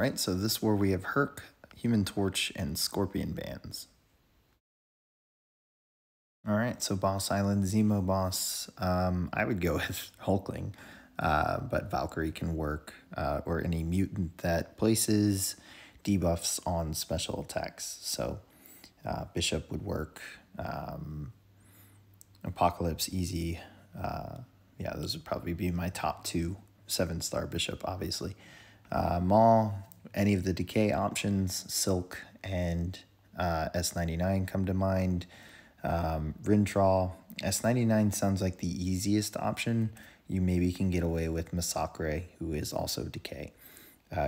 right, so this war we have Herc, Human Torch, and Scorpion bands. All right, so Boss Island, Zemo Boss. I would go with Hulkling, but Valkyrie can work, or any mutant that places debuffs on special attacks. So Bishop would work. Apocalypse, easy. Yeah, those would probably be my top two. 7-star Bishop, obviously. Maw, any of the decay options, Silk and S99 come to mind. Rintraw, S99 sounds like the easiest option. You maybe can get away with Massacre, who is also decay.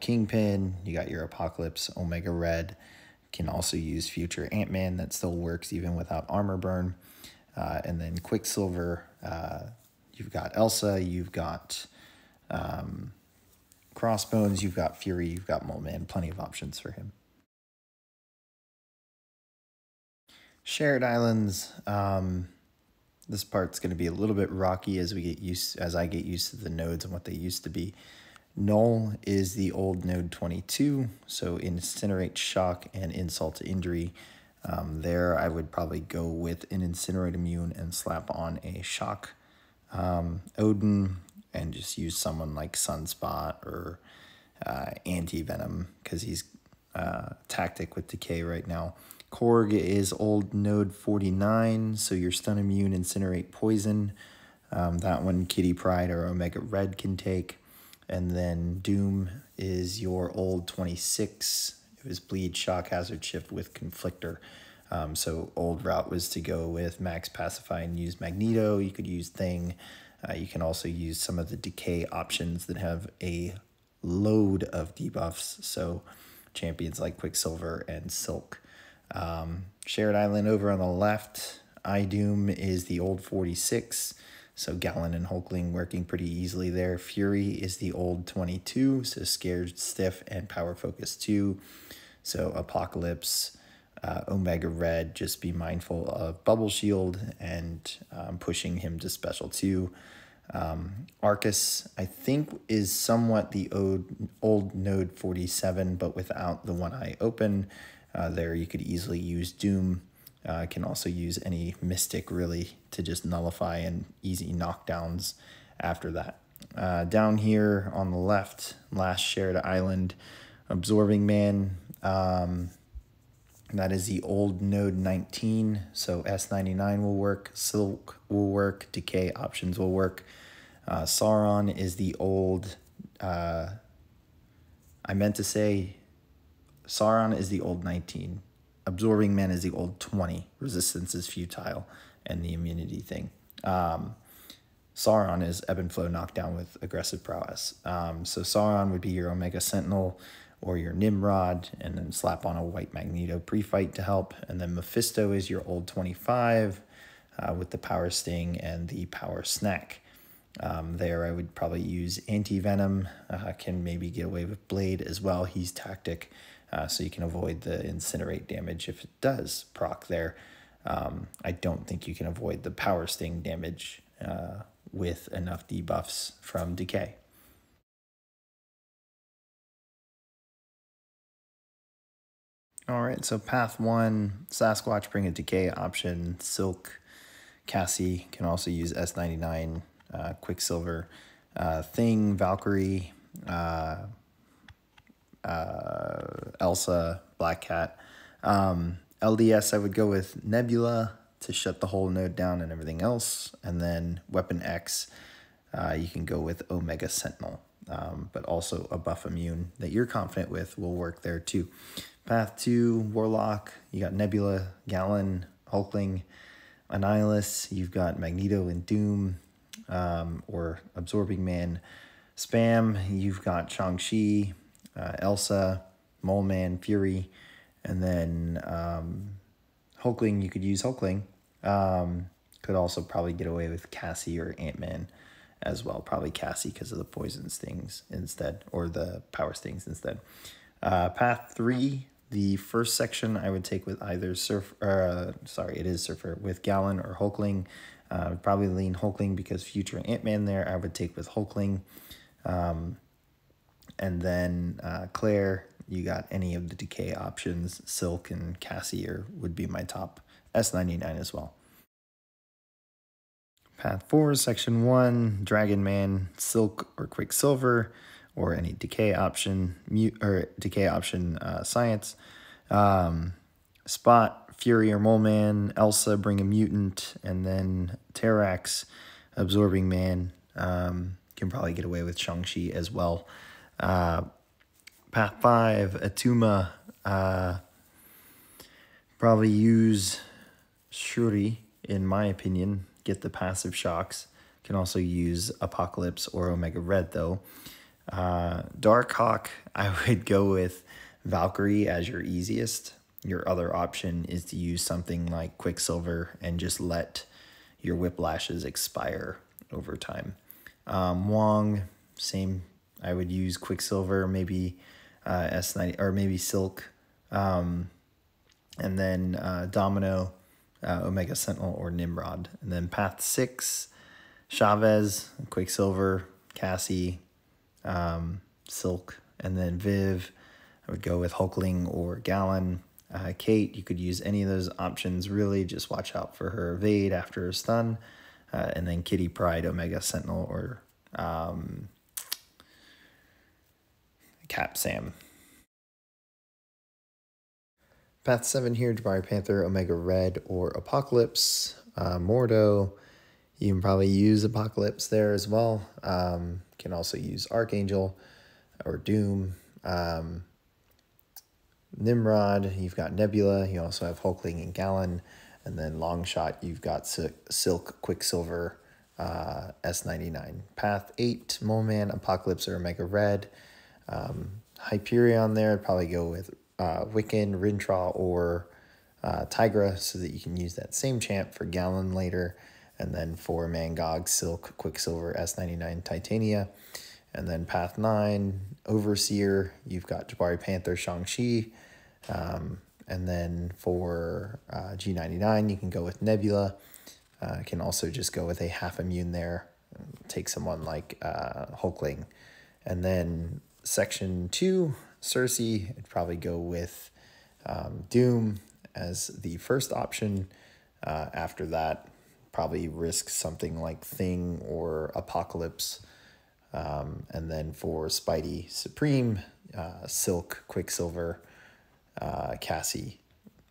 Kingpin, you got your Apocalypse, Omega Red, can also use future Antman, that still works even without armor burn. And then Quicksilver, you've got Elsa, you've got Crossbones, you've got Fury, you've got Mole Man, plenty of options for him. Shared islands. This part's going to be a little bit rocky as I get used to the nodes and what they used to be. Null is the old node 22, so Incinerate, Shock, and Insult to Injury. There I would probably go with an Incinerate Immune and slap on a Shock Odin and just use someone like Sunspot or Anti-Venom because he's tactic with Decay right now. Korg is old node 49, so your Stun Immune, Incinerate, Poison. That one Kitty Pryde or Omega Red can take. And then Doom is your old 26. It was Bleed, Shock, Hazard Shift with Conflictor. So old route was to go with Max Pacify and use Magneto. You could use Thing. You can also use some of the decay options that have a load of debuffs. So champions like Quicksilver and Silk. Shared Island over on the left. Doom is the old 46. So Gallon and Hulkling working pretty easily there. Fury is the old 22. So Scared, Stiff, and Power Focus 2. So Apocalypse, Omega Red, just be mindful of Bubble Shield and pushing him to Special 2. Arcus, I think, is somewhat the old node 47, but without the one eye open. There you could easily use Doom. Can also use any Mystic, really, to just nullify and easy knockdowns after that. Down here on the left, last shared island, Absorbing Man. That is the old node 19, so S99 will work, Silk will work, Decay options will work. Sauron is the old, I meant to say Sauron is the old 19. Absorbing Man is the old 20. Resistance is futile and the immunity thing. Sauron is Ebb and Flow knockdown with aggressive prowess. So Sauron would be your Omega Sentinel or your Nimrod, and then slap on a white Magneto pre-fight to help. And then Mephisto is your old 25 with the Power Sting and the Power Snack. There I would probably use Anti-Venom. Can maybe get away with Blade as well. He's tactic. So you can avoid the Incinerate damage if it does proc there. I don't think you can avoid the Power Sting damage with enough debuffs from Decay. All right, so path 1, Sasquatch, bring a Decay option. Silk, Cassie can also use S99, Quicksilver. Thing, Valkyrie, Elsa, Black Cat. LDS, I would go with Nebula to shut the whole node down and everything else. And then Weapon X, you can go with Omega Sentinel. But also a buff immune that you're confident with will work there too. Path 2, Warlock, you got Nebula, Gallon, Hulkling, Annihilus, you've got Magneto and Doom, or Absorbing Man. Spam, you've got Shang-Chi, Elsa, Mole Man, Fury, and then Hulkling, you could use Hulkling. Could also probably get away with Cassie or Antman as well. Probably Cassie because of the poison stings instead, or the power stings instead. Path 3, the first section I would take with either it is Surfer, with Gallon or Hulkling. Probably lean Hulkling because future Ant-Man there I would take with Hulkling. And then Claire, you got any of the decay options. Silk and Cassie would be my top S99 as well. Path 4, Section 1, Dragon Man, Silk or Quicksilver, or any decay option, Science. Spot, Fury or Mole Man, Elsa, Bring a Mutant, and then Terrax, Absorbing Man. Can probably get away with Shang-Chi as well. Path 5, Atuma, probably use Shuri, in my opinion, get the passive shocks. Can also use Apocalypse or Omega Red, though. Darkhawk, I would go with Valkyrie as your easiest. Your other option is to use something like Quicksilver and just let your whiplashes expire over time. Wong, same. I would use Quicksilver, maybe S90, or maybe Silk. And then Domino, Omega Sentinel, or Nimrod. And then Path 6, Chavez, Quicksilver, Cassie, Silk. And then Viv, I would go with Hulkling or Gallon. Kate, you could use any of those options, really. Just watch out for her evade after her stun. And then Kitty Pryde, Omega Sentinel, or Cap Sam. Path 7 here, Jabari Panther, Omega Red, or Apocalypse. Mordo, you can probably use Apocalypse there as well. Can also use Archangel or Doom. Nimrod, you've got Nebula. You also have Hulkling and Gallon. And then Longshot, you've got Silk, Quicksilver, S99. Path 8, Mole Man, Apocalypse, or Omega Red. Hyperion there, I'd probably go with Wiccan, Rintrah, or Tigra, so that you can use that same champ for Gallon later. And then for Mangog, Silk, Quicksilver, S99, Titania. And then Path 9, Overseer, you've got Jabari Panther, Shang-Chi. And then for G99, you can go with Nebula. Can also just go with a half immune there. Take someone like Hulkling. And then Section 2, Cersei, I'd probably go with Doom as the first option. After that, probably risk something like Thing or Apocalypse. And then for Spidey Supreme, Silk, Quicksilver, Cassie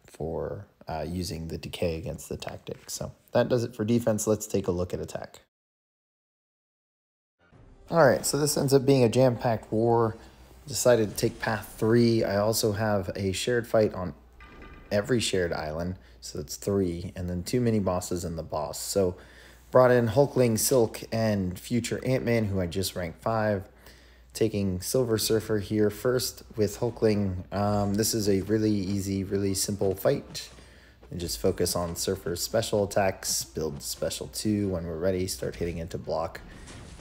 for using the decay against the tactic. So that does it for defense. Let's take a look at attack. All right, so this ends up being a jam-packed war. Decided to take Path 3. I also have a shared fight on every shared island, so that's 3, and then 2 mini-bosses and the boss. So brought in Hulkling, Silk, and future Antman, who I just ranked 5. Taking Silver Surfer here first with Hulkling. This is a really easy, really simple fight. And just focus on Surfer's special attacks, build special 2 when we're ready, start hitting into block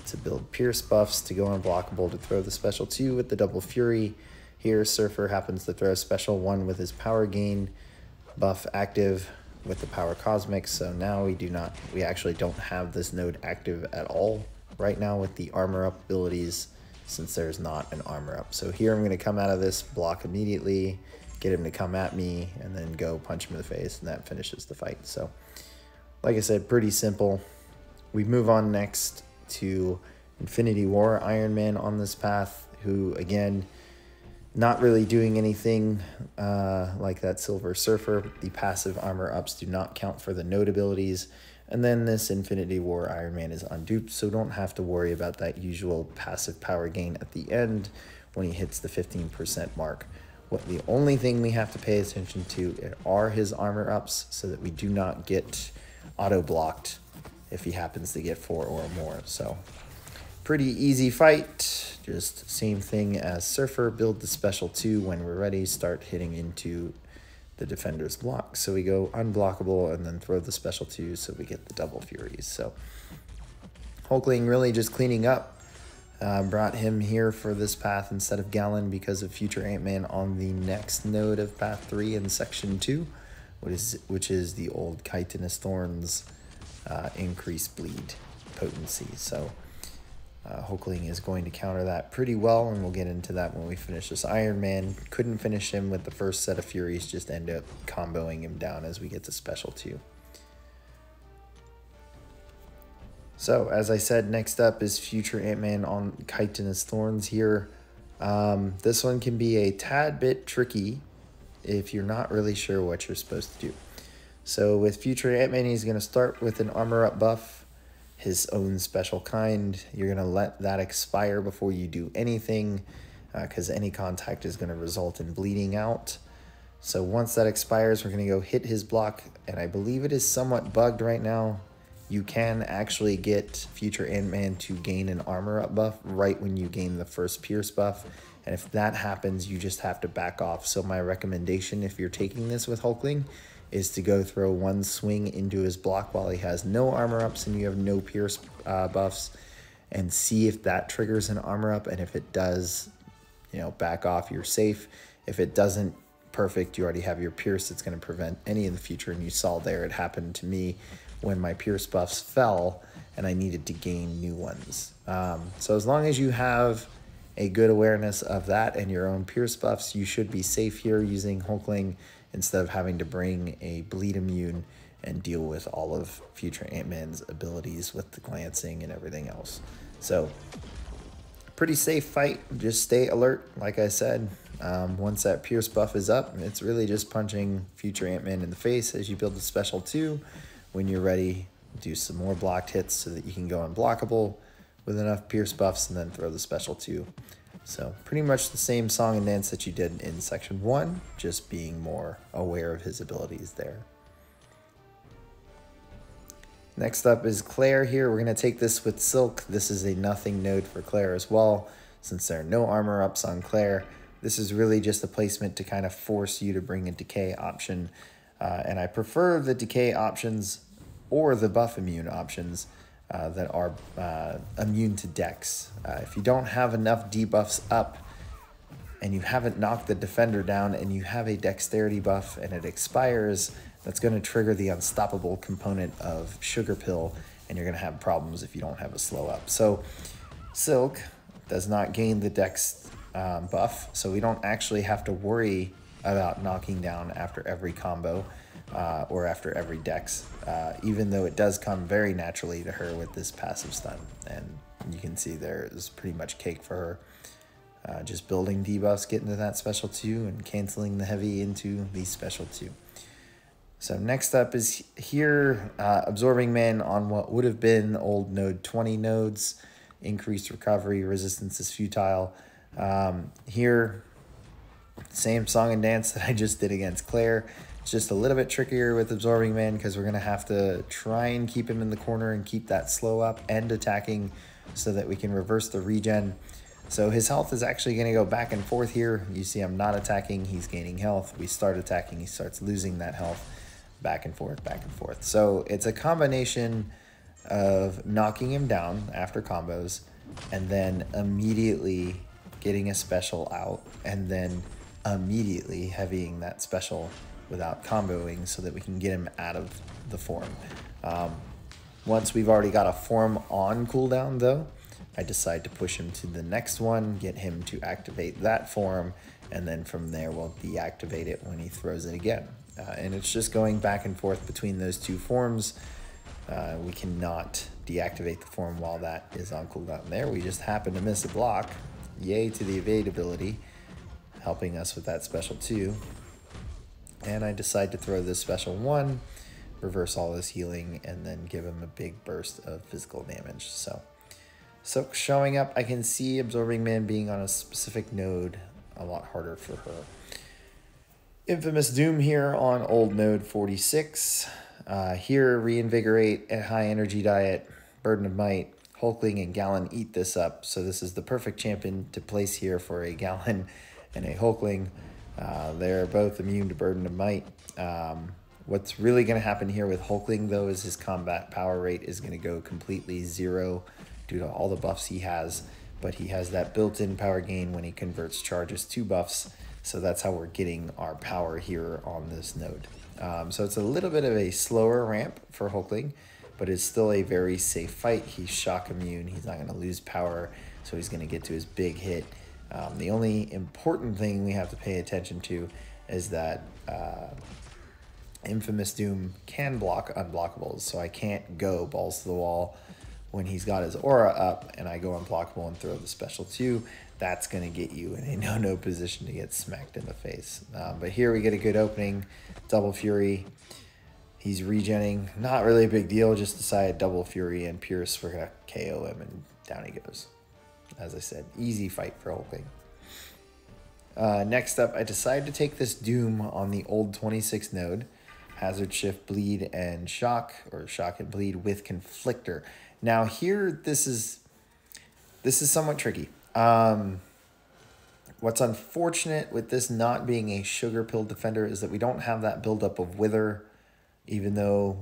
to build Pierce buffs to go unblockable to throw the special 2 with the double Fury. Here, Surfer happens to throw a special 1 with his power gain buff active with the power cosmic. So now we actually don't have this node active at all right now with the armor up abilities, since there's not an armor up. So here I'm going to come out of this block immediately, get him to come at me, and then go punch him in the face, and that finishes the fight. So like I said, pretty simple. We move on next to Infinity War, Iron Man on this path, who again, not really doing anything like that Silver Surfer. The passive armor ups do not count for the node abilities. And then this Infinity War Iron Man is unduped, so don't have to worry about that usual passive power gain at the end when he hits the 15% mark. The only thing we have to pay attention to are his armor ups, so that we do not get auto-blocked if he happens to get 4 or more. So pretty easy fight, just same thing as Surfer, build the special 2 when we're ready, start hitting into the defender's block. So we go unblockable and then throw the special 2 so we get the double Furies. So Hulkling really just cleaning up. Brought him here for this path instead of Gallon because of future Antman on the next node of Path 3 in Section 2, which is the old Chitinous Thorns increased bleed potency. So Hulkling is going to counter that pretty well, and we'll get into that when we finish this Ironman. Couldn't finish him with the first set of Furies, just end up comboing him down as we get to Special 2. So, as I said, next up is Future Antman on Chitinous Thorns here. This one can be a tad bit tricky if you're not really sure what you're supposed to do. So with Future Antman, he's going to start with an Armor Up buff, his own special kind. You're going to let that expire before you do anything, because any contact is going to result in bleeding out. So once that expires, we're going to go hit his block, and I believe it is somewhat bugged right now. You can actually get Future Antman to gain an Armor Up buff right when you gain the first Pierce buff, and if that happens, you just have to back off. So my recommendation, if you're taking this with Hulkling, is to go throw one swing into his block while he has no armor ups and you have no Pierce buffs, and see if that triggers an armor up. And if it does, you know, back off, you're safe. If it doesn't, perfect, you already have your Pierce that's going to prevent any in the future. And you saw there, it happened to me when my Pierce buffs fell and I needed to gain new ones. So as long as you have a good awareness of that and your own Pierce buffs, you should be safe here using Hulkling, instead of having to bring a bleed immune and deal with all of Future Antman's abilities with the glancing and everything else. So, pretty safe fight. Just stay alert, like I said. Once that Pierce buff is up, it's really just punching Future Antman in the face as you build the Special 2. When you're ready, do some more blocked hits so that you can go unblockable with enough Pierce buffs, and then throw the Special 2. So pretty much the same song and dance that you did in section 1, just being more aware of his abilities there. Next up is Claire here. We're going to take this with Silk. This is a nothing node for Claire as well, since there are no armor ups on Claire. This is really just a placement to kind of force you to bring a decay option. And I prefer the decay options or the buff immune options that are immune to dex. If you don't have enough debuffs up and you haven't knocked the defender down and you have a dexterity buff and it expires, that's going to trigger the unstoppable component of Sugar Pill, and you're going to have problems if you don't have a slow up. So Silk does not gain the dex buff, so we don't actually have to worry about knocking down after every combo. Or after every dex, even though it does come very naturally to her with this passive stun. And you can see there is pretty much cake for her. Just building debuffs, getting to that Special 2, and canceling the heavy into the Special 2. So next up is here, Absorbing Man on what would have been old node 20 nodes. Increased recovery, resistance is futile. Here, same song and dance that I just did against Claire. It's just a little bit trickier with Absorbing Man because we're going to have to try and keep him in the corner and keep that slow up and attacking so that we can reverse the regen. So his health is actually going to go back and forth here. You see I'm not attacking, he's gaining health. We start attacking, he starts losing that health. Back and forth, back and forth. So it's a combination of knocking him down after combos and then immediately getting a special out and then immediately heavying that special without comboing so that we can get him out of the form. Once we've already got a form on cooldown though, I decide to push him to the next one, get him to activate that form, and then from there we'll deactivate it when he throws it again. And it's just going back and forth between those two forms. We cannot deactivate the form while that is on cooldown there. We just happen to miss a block. Yay to the evade ability, helping us with that Special 2. And I decide to throw this Special 1, reverse all his healing, and then give him a big burst of physical damage. So showing up, I can see Absorbing Man being on a specific node a lot harder for her. Infamous Doom here on old node 46. Here, Reinvigorate, a high energy diet, Burden of Might, Hulkling and Gallon eat this up. So this is the perfect champion to place here for a Gallon and a Hulkling. They're both immune to Burden of Might. What's really going to happen here with Hulkling, though, is his combat power rate is going to go completely zero due to all the buffs he has. But he has that built-in power gain when he converts charges to buffs. So that's how we're getting our power here on this node. So it's a little bit of a slower ramp for Hulkling. but it's still a very safe fight. He's shock immune. He's not going to lose power, so he's going to get to his big hit. The only important thing we have to pay attention to is that Infamous Doom can block unblockables, so I can't go balls to the wall when he's got his aura up and I go unblockable and throw the special 2. That's going to get you in a no-no position to get smacked in the face. But here we get a good opening. Double Fury. He's regenning. Not really a big deal. Just decided Double Fury and Pierce. We're going to KO him and down he goes. As I said, easy fight for Hulking. Next up, I decided to take this Doom on the old 26 node. Hazard, Shift, Bleed, and Shock, or Shock and Bleed with Conflictor. Now here, this is somewhat tricky. What's unfortunate with this not being a Sugar Pill defender is that we don't have that buildup of Wither, even though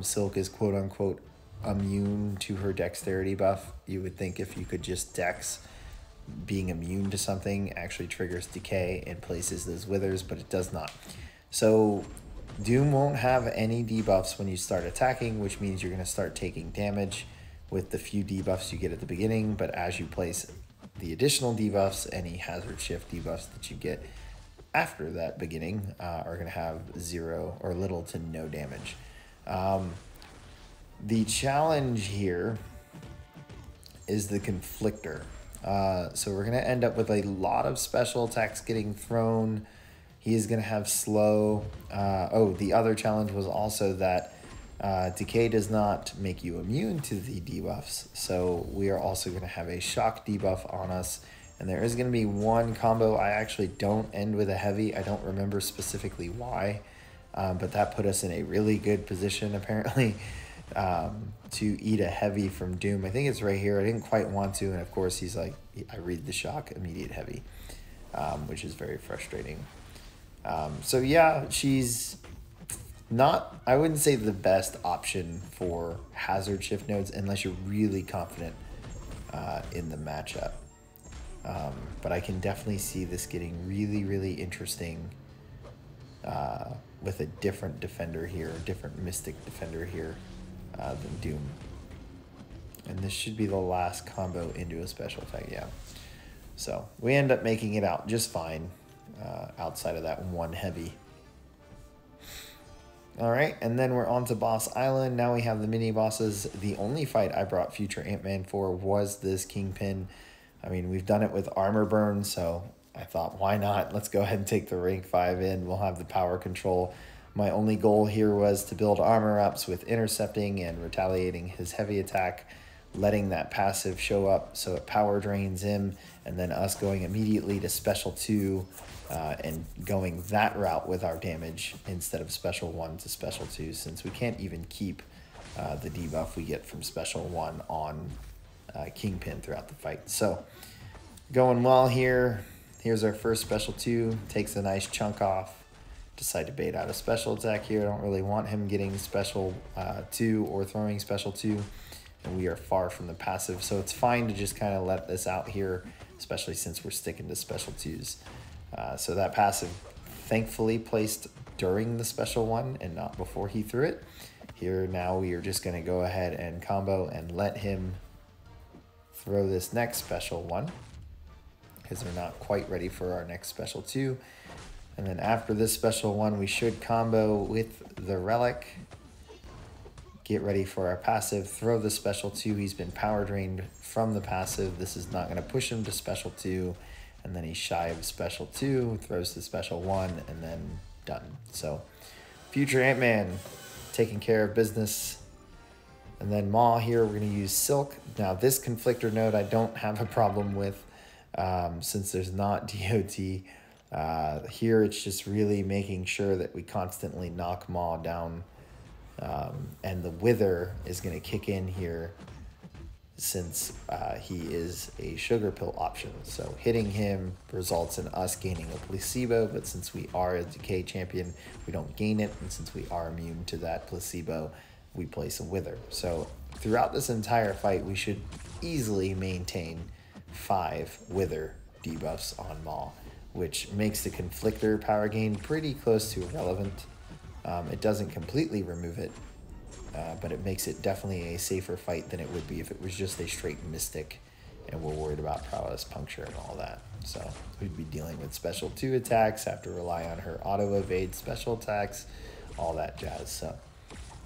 Silk is quote-unquote immune to her dexterity buff. You would think if you could just dex, being immune to something actually triggers decay and places those withers, but it does not. So Doom won't have any debuffs when you start attacking, which means you're going to start taking damage with the few debuffs you get at the beginning, but as you place the additional debuffs, any hazard shift debuffs that you get after that beginning are going to have 0 or little to no damage. The challenge here is the Conflictor. So we're going to end up with a lot of special attacks getting thrown. He is going to have slow. The other challenge was also that decay does not make you immune to the debuffs. So we are also going to have a shock debuff on us. And there is going to be one combo. I actually don't end with a heavy. I don't remember specifically why. But that put us in a really good position, apparently, to eat a heavy from Doom. I think it's right here. I didn't quite want to. And of course, he's like, I read the shock, immediate heavy, which is very frustrating. So yeah, she's not, I wouldn't say the best option for hazard shift nodes unless you're really confident in the matchup. But I can definitely see this getting really, really interesting with a different defender here, a different Mystic defender here than Doom. And this should be the last combo into a special attack, yeah. So we end up making it out just fine outside of that one heavy. All right, and then we're on to Boss Island. Now we have the mini bosses. The only fight I brought future Antman for was this Kingpin. I mean, we've done it with armor burn, so I thought, why not? Let's go ahead and take the rank 5 in. We'll have the power control. My only goal here was to build armor ups with intercepting and retaliating his heavy attack, letting that passive show up so it power drains him, and then us going immediately to special 2 and going that route with our damage instead of special 1 to special 2, since we can't even keep the debuff we get from special 1 on Kingpin throughout the fight. So going well here. Here's our first special 2, takes a nice chunk off. Decide to bait out a special attack here. I don't really want him getting special 2 or throwing special 2, and we are far from the passive, so it's fine to just kind of let this out here, especially since we're sticking to special 2s. So that passive thankfully placed during the special 1 and not before he threw it. Here now we are just going to go ahead and combo and let him throw this next special 1 because we're not quite ready for our next special 2. And then after this special 1, we should combo with the Relic. Get ready for our passive. Throw the special 2. He's been power drained from the passive. This is not going to push him to special 2. And then he's shy of special 2. Throws the special 1 and then done. So future Antman taking care of business. And then Maw here, we're going to use Silk. Now this Conflictor node I don't have a problem with since there's not DOT. Here it's just really making sure that we constantly knock Maw down, and the Wither is going to kick in here since he is a sugar pill option. So hitting him results in us gaining a placebo, but since we are a decay champion, we don't gain it, and since we are immune to that placebo, we place a Wither. So throughout this entire fight, we should easily maintain 5 Wither debuffs on Maw, which makes the Conflictor power gain pretty close to irrelevant. It doesn't completely remove it, but it makes it definitely a safer fight than it would be if it was just a straight Mystic and we're worried about prowess, puncture, and all that. So we'd be dealing with special 2 attacks, have to rely on her auto evade special attacks, all that jazz. So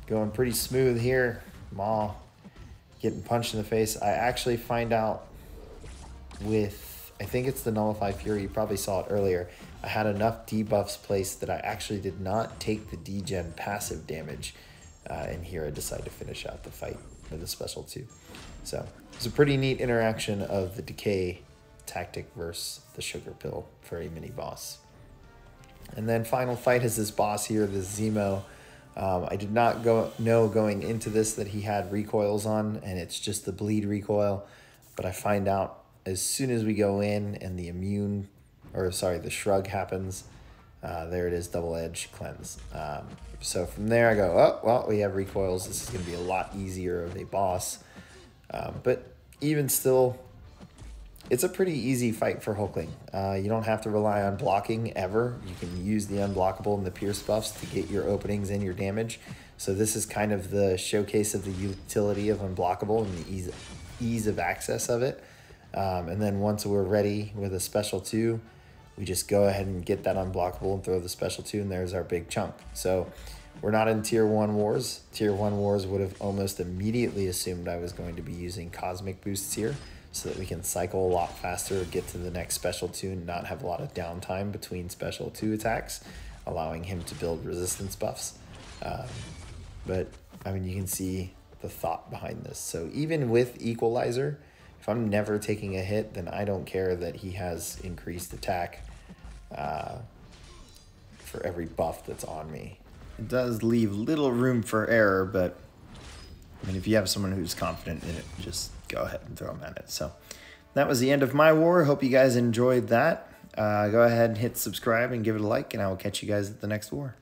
going pretty smooth here. Maw getting punched in the face. I actually find out with, I think it's the Nullify Fury, you probably saw it earlier, I had enough debuffs placed that I actually did not take the degen passive damage, and here I decided to finish out the fight with a special 2. So it's a pretty neat interaction of the decay tactic versus the sugar pill for a mini boss. And then final fight is this boss here, this Zemo. I did not know going into this that he had recoils on, and it's just the bleed recoil, but I find out as soon as we go in and the the shrug happens, there it is, double edge cleanse. So from there I go, oh, well, we have recoils. This is going to be a lot easier of a boss. But even still, it's a pretty easy fight for Hulkling. You don't have to rely on blocking ever. You can use the unblockable and the pierce buffs to get your openings and your damage. So this is kind of the showcase of the utility of unblockable and the ease of access of it. And then once we're ready with a special 2, we just go ahead and get that unblockable and throw the special 2, and there's our big chunk. So we're not in Tier 1 Wars. Tier 1 Wars would have almost immediately assumed I was going to be using Cosmic Boosts here so that we can cycle a lot faster, get to the next special 2, and not have a lot of downtime between special 2 attacks, allowing him to build resistance buffs. But, I mean, you can see the thought behind this. So even with Equalizer, if I'm never taking a hit, then I don't care that he has increased attack for every buff that's on me. It does leave little room for error, but I mean, if you have someone who's confident in it, just go ahead and throw them at it. So that was the end of my war. Hope you guys enjoyed that. Go ahead and hit subscribe and give it a like, and I will catch you guys at the next war.